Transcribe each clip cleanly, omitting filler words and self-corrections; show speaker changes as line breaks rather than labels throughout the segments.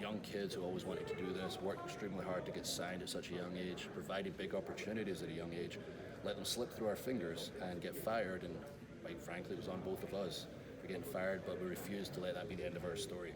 young kids who always wanted to do this, worked extremely hard to get signed at such a young age, provided big opportunities at a young age, let them slip through our fingers and get fired, and quite frankly, it was on both of us for getting fired, but we refused to let that be the end of our story.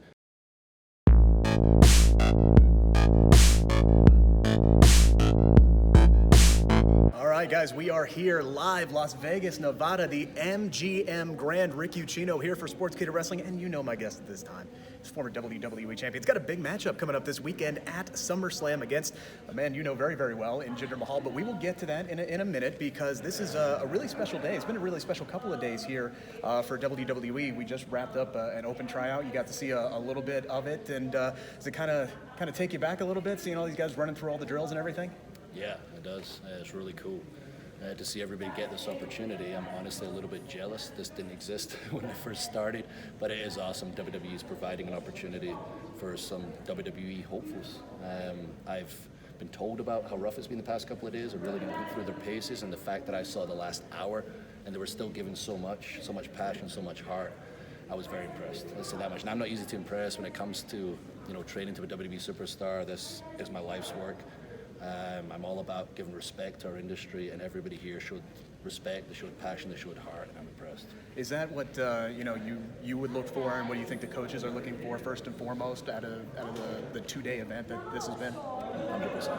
All right, guys, we are here live, Las Vegas, Nevada, the MGM Grand. Rick Ucchino here for Sportskeeda Wrestling, and you know my guest at this time. He's former WWE Champion. He's got a big matchup coming up this weekend at SummerSlam against a man you know very, very well in Jinder Mahal, but we will get to that in a minute because this is a really special day. It's been a really special couple of days here for WWE. We just wrapped up an open tryout. You got to see a little bit of it, and does it kind of take you back a little bit, seeing all these guys running through all the drills and everything?
Yeah, it does. It's really cool to see everybody get this opportunity. I'm honestly a little bit jealous. This didn't exist when I first started, but it is awesome. WWE is providing an opportunity for some WWE hopefuls. I've been told about how rough it's been the past couple of days. They're really going to put through their paces, and the fact that I saw the last hour and they were still giving so much passion, so much heart, I was very impressed. Let's say that much. And I'm not easy to impress when it comes to training to a WWE superstar. This is my life's work. I'm all about giving respect to our industry, and everybody here showed respect, they showed passion, they showed heart, and I'm impressed.
Is that what you would look for, and what do you think the coaches are looking for first and foremost out of the two-day event that this has been?
100%.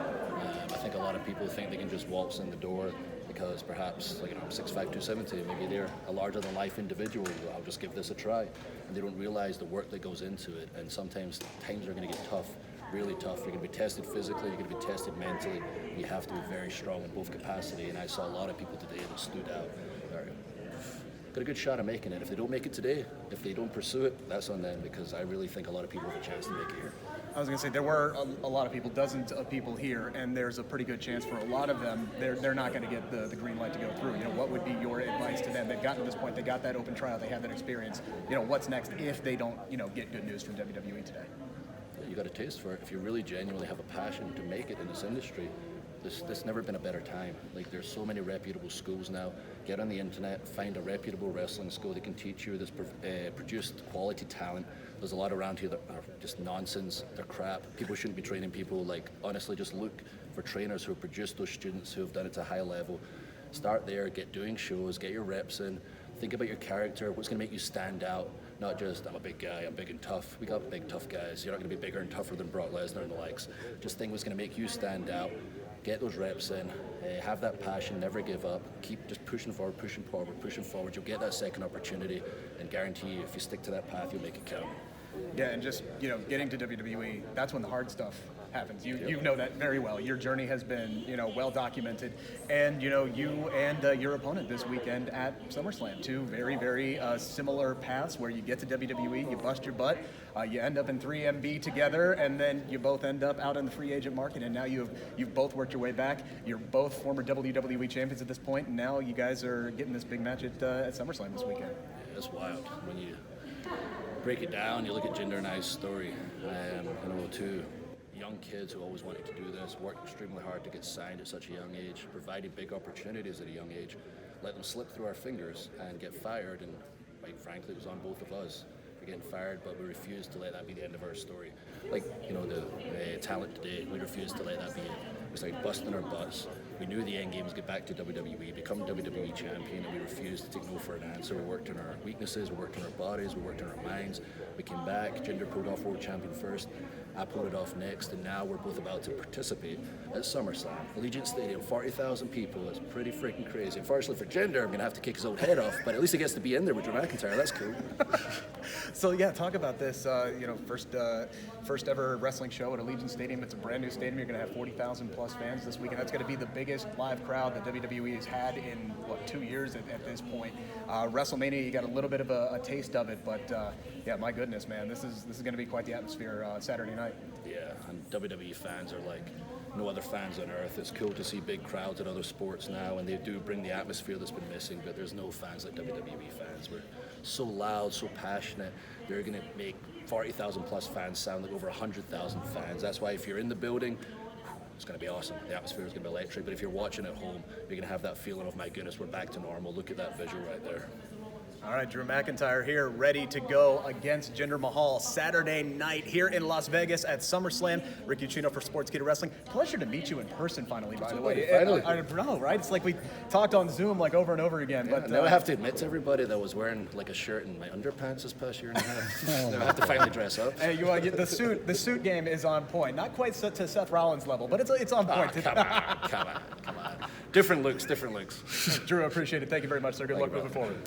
I think a lot of people think they can just waltz in the door because perhaps I'm 6'5", 270, maybe they're a larger-than-life individual. I'll just give this a try, and they don't realize the work that goes into it, and sometimes times are going to get tough. Really tough. You're going to be tested physically, you're going to be tested mentally. You have to be very strong in both capacity, and I saw a lot of people today that stood out. Got a good shot of making it. If they don't make it today, if they don't pursue it, that's on them, because I really think a lot of people have a chance to make it here.
I was going to say, there were a lot of people, dozens of people here, and there's a pretty good chance for a lot of them, they're not going to get the green light to go through. What would be your advice to them? They've gotten to this point, they got that open trial, they have that experience. What's next if they don't, get good news from WWE today?
You got a taste for it. If you really genuinely have a passion to make it in this industry, this never been a better time. There's so many reputable schools now. Get on the internet, find a reputable wrestling school that can teach you this produced quality talent. There's a lot around here that are just nonsense. They're crap. People shouldn't be training people. Honestly, just look for trainers who have produced those students who have done it to a high level. Start there, get doing shows, get your reps in. Think about your character, what's going to make you stand out. Not just, I'm a big guy, I'm big and tough. We got big, tough guys. You're not going to be bigger and tougher than Brock Lesnar and the likes. Just think what's going to make you stand out. Get those reps in. Have that passion, never give up. Keep just pushing forward. You'll get that second opportunity, and guarantee you, if you stick to that path, you'll make it count.
Yeah, and just, getting to WWE, that's when the hard stuff happens. You know that very well. Your journey has been, well documented, and you and your opponent this weekend at SummerSlam, two very, very similar paths where you get to WWE, you bust your butt, you end up in 3MB together, and then you both end up out in the free agent market, and now you've both worked your way back. You're both former WWE champions at this point, and now you guys are getting this big match at SummerSlam this weekend.
Yeah, it's wild when you break it down. You look at Jinder and I's story. Two young kids who always wanted to do this, worked extremely hard to get signed at such a young age, provided big opportunities at a young age, let them slip through our fingers and get fired, and quite frankly, it was on both of us for getting fired, but we refused to let that be the end of our story. The talent today, we refused to let that be it. We started busting our butts. We knew the end game was get back to WWE, become WWE Champion, and we refused to take no for an answer. We worked on our weaknesses, we worked on our bodies, we worked on our minds. We came back, Jinder pulled off World Champion first, I pulled it off next, and now we're both about to participate at SummerSlam. Allegiant Stadium, 40,000 people, that's pretty freaking crazy. Unfortunately for Jinder, I'm gonna have to kick his old head off, but at least he gets to be in there with Drew McIntyre, that's cool.
So yeah, talk about this, first ever wrestling show at Allegiant Stadium. It's a brand new stadium. You're going to have 40,000 plus fans this weekend. That's going to be the biggest live crowd that WWE has had in 2 years at this point. WrestleMania, you got a little bit of a taste of it, but yeah, my goodness, man, this is going to be quite the atmosphere Saturday night.
Yeah, and WWE fans are like no other fans on earth. It's cool to see big crowds at other sports now, and they do bring the atmosphere that's been missing, but there's no fans like WWE fans. We're so loud, so passionate. They're going to make 40,000 plus fans sound like over 100,000 fans. That's why if you're in the building, it's going to be awesome. The atmosphere is going to be electric, but if you're watching at home, you're going to have that feeling of, my goodness, we're back to normal. Look at that visual right there.
All right, Drew McIntyre here, ready to go against Jinder Mahal Saturday night here in Las Vegas at SummerSlam. Rick Ucchino for Sportskeeda Wrestling. Pleasure to meet you in person finally, by the way.
Finally.
I know, right? It's like we talked on Zoom like over and over again.
Yeah,
but
now I have to admit to everybody that I was wearing like a shirt and my underpants this past year and a half. Now I have to finally dress up.
Hey, you want to get the suit? The suit game is on point. Not quite to Seth Rollins level, but it's on point.
Come on. Different looks.
Drew, appreciate it. Thank you very much, sir. Good luck moving forward.